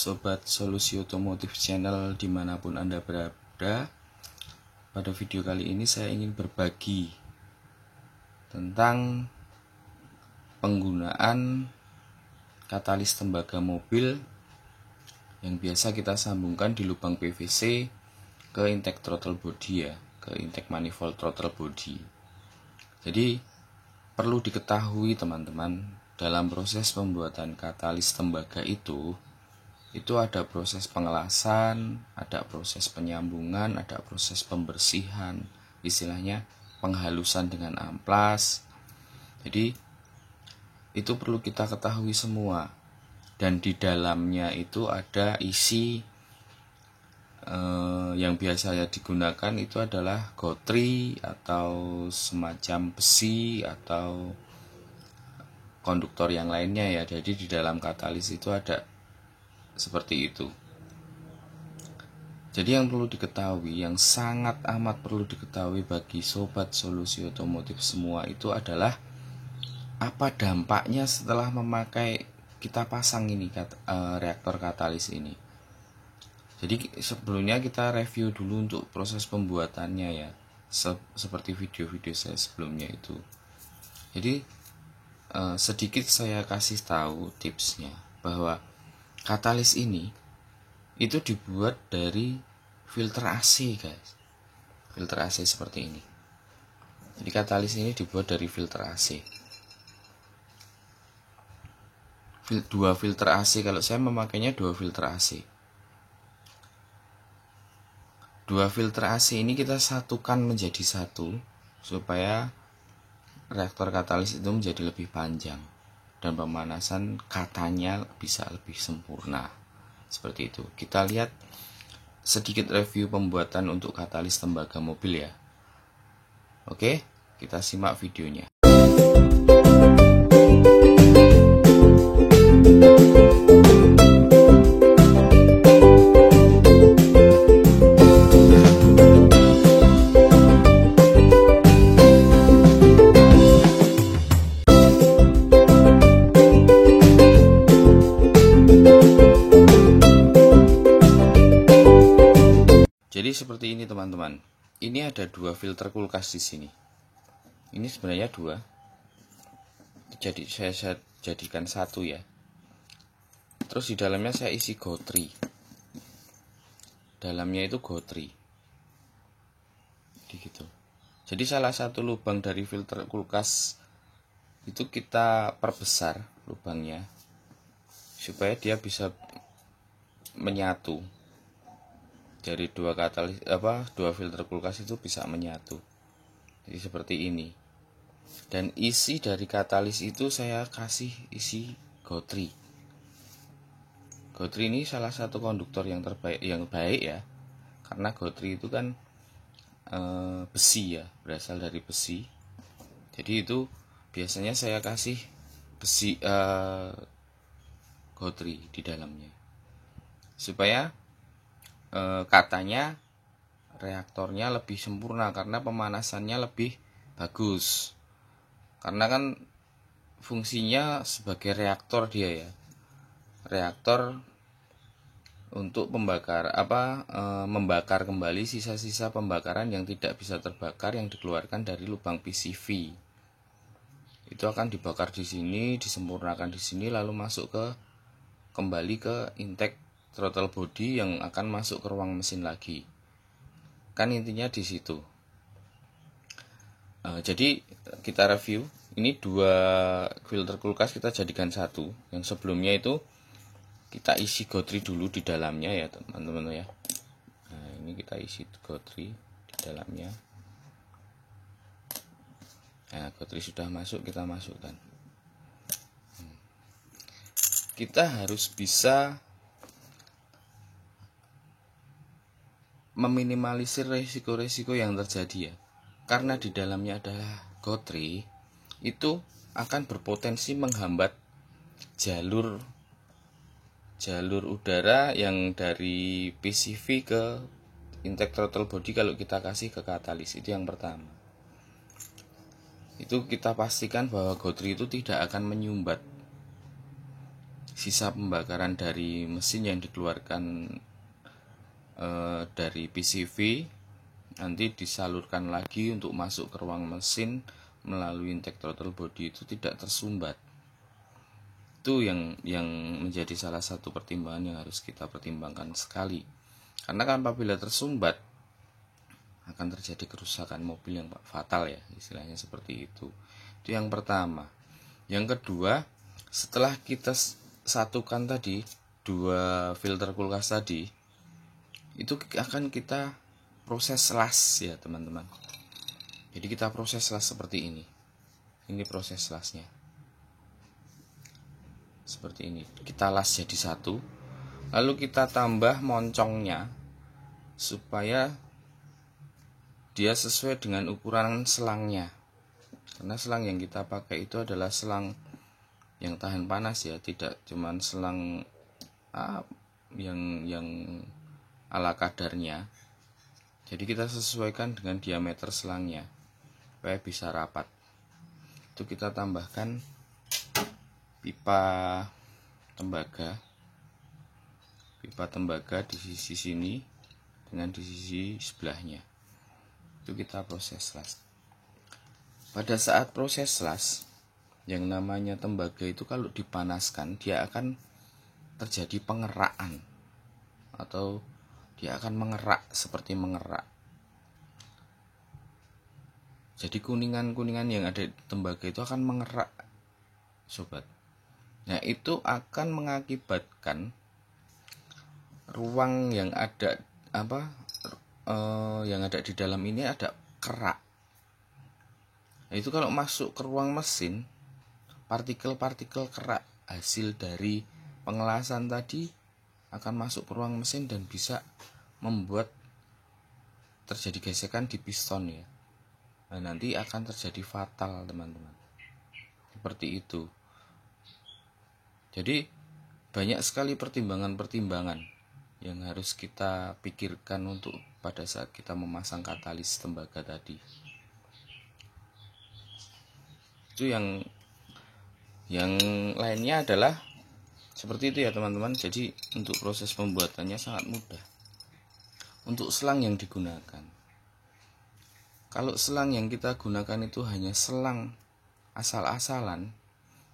Sobat Solusi Otomotif Channel dimanapun Anda berada. Pada video kali ini saya ingin berbagi tentang penggunaan katalis tembaga mobil yang biasa kita sambungkan di lubang PVC ke intake throttle body ya, ke intake manifold throttle body. Jadi perlu diketahui teman-teman, dalam proses pembuatan katalis tembaga itu ada proses pengelasan, ada proses penyambungan, ada proses pembersihan, istilahnya penghalusan dengan amplas. Jadi itu perlu kita ketahui semua, dan di dalamnya itu ada isi yang biasanya digunakan itu adalah gotri atau semacam besi atau konduktor yang lainnya ya. Jadi di dalam katalis itu ada seperti itu. Jadi yang perlu diketahui, yang sangat amat perlu diketahui bagi sobat solusi otomotif semua itu adalah apa dampaknya setelah memakai kita pasang ini reaktor katalis ini. Jadi sebelumnya kita review dulu untuk proses pembuatannya ya, seperti video-video saya sebelumnya itu. Jadi sedikit saya kasih tahu tipsnya, bahwa katalis ini itu dibuat dari filter AC guys, filter AC seperti ini. Jadi katalis ini dibuat dari filter AC, dua filter AC. Kalau saya memakainya dua filter AC. Dua filter AC ini kita satukan menjadi satu supaya reaktor katalis itu menjadi lebih panjang dan pemanasan katanya bisa lebih sempurna. Seperti itu. Kita lihat sedikit review pembuatan untuk katalis tembaga mobil ya. Oke, kita simak videonya. Jadi seperti ini teman-teman. Ini ada dua filter kulkas di sini. Ini sebenarnya dua. Jadi saya jadikan satu ya. Terus di dalamnya saya isi gotri. Dalamnya itu gotri. Gitu. Jadi salah satu lubang dari filter kulkas itu kita perbesar lubangnya supaya dia bisa menyatu. Dari dua filter kulkas itu bisa menyatu. Jadi seperti ini. Dan isi dari katalis itu saya kasih isi gotri. Gotri ini salah satu konduktor yang baik ya. Karena gotri itu kan besi ya, berasal dari besi. Jadi itu biasanya saya kasih besi gotri di dalamnya. Supaya katanya reaktornya lebih sempurna karena pemanasannya lebih bagus. Karena kan fungsinya sebagai reaktor dia ya. Reaktor untuk membakar kembali sisa-sisa pembakaran yang tidak bisa terbakar yang dikeluarkan dari lubang PCV. Itu akan dibakar di sini, disempurnakan di sini, lalu masuk kembali ke intake throttle body yang akan masuk ke ruang mesin lagi. Kan intinya di situ. Jadi kita review. Ini dua filter kulkas kita jadikan satu. Yang sebelumnya itu kita isi gotri dulu di dalamnya ya teman-teman ya. Nah, ini kita isi gotri di dalamnya. Nah, gotri sudah masuk, kita masukkan. Kita harus bisa meminimalisir resiko-resiko yang terjadi ya. Karena di dalamnya adalah gotri, itu akan berpotensi menghambat jalur udara yang dari PCV ke intake throttle body kalau kita kasih ke katalis. Itu yang pertama. Itu kita pastikan bahwa gotri itu tidak akan menyumbat sisa pembakaran dari mesin yang dikeluarkan dari PCV nanti disalurkan lagi untuk masuk ke ruang mesin melalui intake throttle body itu tidak tersumbat. Itu yang menjadi salah satu pertimbangan yang harus kita pertimbangkan sekali. Karena kan apabila tersumbat akan terjadi kerusakan mobil yang fatal ya, istilahnya seperti itu. Itu yang pertama. Yang kedua, setelah kita satukan tadi dua filter kulkas tadi, itu akan kita proses las ya teman-teman. Jadi kita proses las seperti ini. Ini proses lasnya. Seperti ini. Kita las jadi satu. Lalu kita tambah moncongnya supaya dia sesuai dengan ukuran selangnya. Karena selang yang kita pakai itu adalah selang yang tahan panas ya, tidak cuman selang yang ala kadarnya. Jadi kita sesuaikan dengan diameter selangnya supaya bisa rapat. Itu kita tambahkan pipa tembaga di sisi sini dengan di sisi sebelahnya. Itu kita proses las. Pada saat proses las, yang namanya tembaga itu kalau dipanaskan dia akan terjadi pengeraan atau dia akan mengerak seperti mengerak. Jadi kuningan-kuningan yang ada di tembaga itu akan mengerak, sobat. Nah, itu akan mengakibatkan ruang yang ada yang ada di dalam ini ada kerak. Nah, itu kalau masuk ke ruang mesin, partikel-partikel kerak hasil dari pengelasan tadi akan masuk ke ruang mesin dan bisa membuat terjadi gesekan di piston ya. Nah, nanti akan terjadi fatal teman-teman. Seperti itu. Jadi banyak sekali pertimbangan-pertimbangan yang harus kita pikirkan untuk pada saat kita memasang katalis tembaga tadi. Itu yang lainnya adalah seperti itu ya teman-teman. Jadi untuk proses pembuatannya sangat mudah. Untuk selang yang digunakan, kalau selang yang kita gunakan itu hanya selang asal-asalan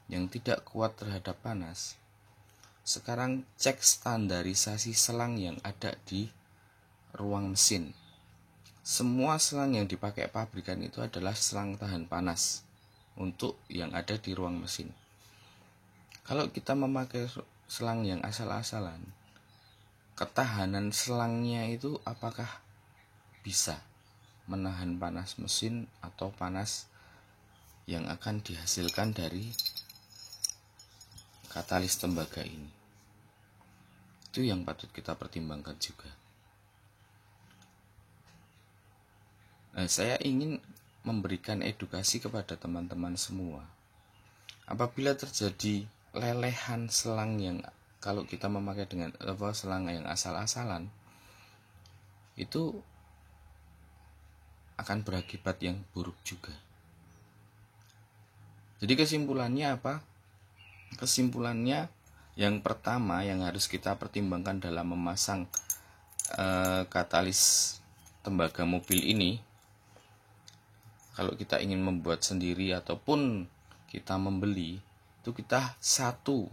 yang tidak kuat terhadap panas, sekarang cek standarisasi selang yang ada di ruang mesin. Semua selang yang dipakai pabrikan itu adalah selang tahan panas untuk yang ada di ruang mesin. Kalau kita memakai selang yang asal-asalan, ketahanan selangnya itu apakah bisa menahan panas mesin atau panas yang akan dihasilkan dari katalis tembaga ini. Itu yang patut kita pertimbangkan juga. Nah, saya ingin memberikan edukasi kepada teman-teman semua. Apabila terjadi lelehan selang yang kalau kita memakai dengan selang yang asal-asalan, itu akan berakibat yang buruk juga. Jadi kesimpulannya apa? Kesimpulannya yang pertama yang harus kita pertimbangkan dalam memasang katalis tembaga mobil ini, kalau kita ingin membuat sendiri ataupun kita membeli, itu kita satu.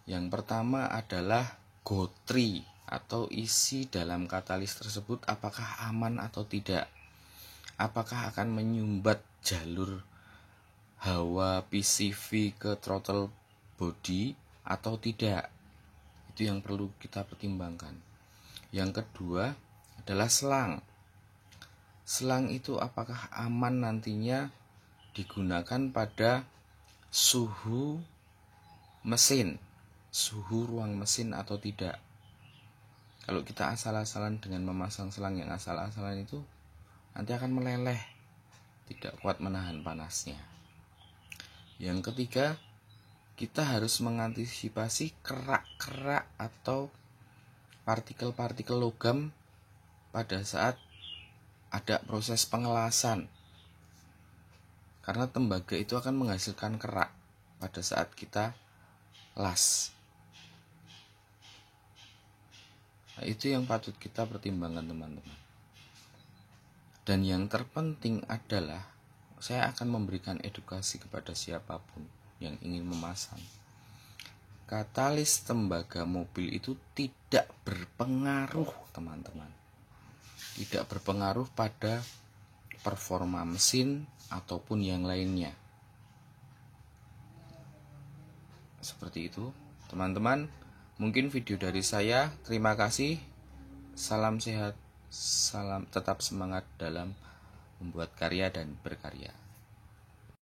Yang pertama adalah gotri atau isi dalam katalis tersebut apakah aman atau tidak. Apakah akan menyumbat jalur hawa PCV ke throttle body atau tidak. Itu yang perlu kita pertimbangkan. Yang kedua adalah selang. Selang itu apakah aman nantinya digunakan pada suhu mesin, suhu ruang mesin atau tidak. Kalau kita asal-asalan dengan memasang selang yang asal-asalan itu nanti akan meleleh, tidak kuat menahan panasnya. Yang ketiga, kita harus mengantisipasi kerak-kerak atau partikel-partikel logam pada saat ada proses pengelasan. Karena tembaga itu akan menghasilkan kerak pada saat kita las. Nah, itu yang patut kita pertimbangkan teman-teman. Dan yang terpenting adalah saya akan memberikan edukasi kepada siapapun yang ingin memasang. Katalis tembaga mobil itu tidak berpengaruh teman-teman. Tidak berpengaruh pada performa mesin ataupun yang lainnya. Seperti itu teman-teman. Mungkin video dari saya. Terima kasih. Salam sehat. Salam tetap semangat dalam membuat karya dan berkarya.